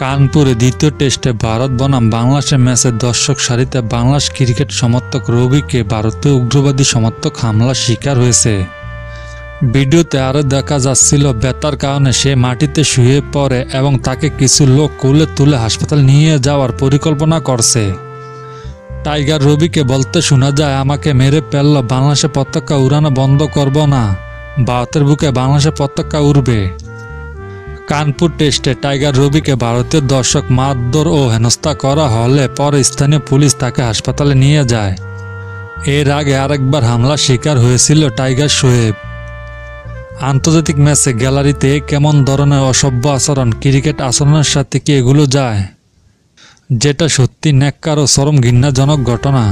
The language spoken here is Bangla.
কানপুরে দ্বিতীয় টেস্টে ভারত বনাম বাংলাদেশের ম্যাচে দর্শক সারিতে বাংলাদেশ ক্রিকেট সমর্থক রবিকে ভারতীয় উগ্রবাদী সমর্থক হামলার শিকার হয়েছে। ভিডিওতে আরও দেখা যাচ্ছিল ব্যথার কারণে সে মাটিতে শুয়ে পড়ে এবং তাকে কিছু লোক কোলে তুলে হাসপাতাল নিয়ে যাওয়ার পরিকল্পনা করছে। টাইগার রবিকে বলতে শোনা যায়, আমাকে মেরে ফেলল, বাংলাদেশের পতাকা উড়ানো বন্ধ করব না, ভারতের বুকে বাংলাদেশের পতাকা উড়বে। কানপুর টেস্টে টাইগার রবিকে ভারতীয় দর্শক মারধর ও হেনস্থা করা হলে পরে স্থানীয় পুলিশ তাকে হাসপাতালে নিয়ে যায়। এর আগে আরেকবার হামলার শিকার হয়েছিল টাইগার শোয়েব। আন্তর্জাতিক ম্যাচে গ্যালারিতে কেমন ধরনের অসভ্য আচরণ, ক্রিকেট আচরণের সাথে কি এগুলো যায়, যেটা সত্যি ন্যাক্কার ও চরম ঘৃণাজনক ঘটনা।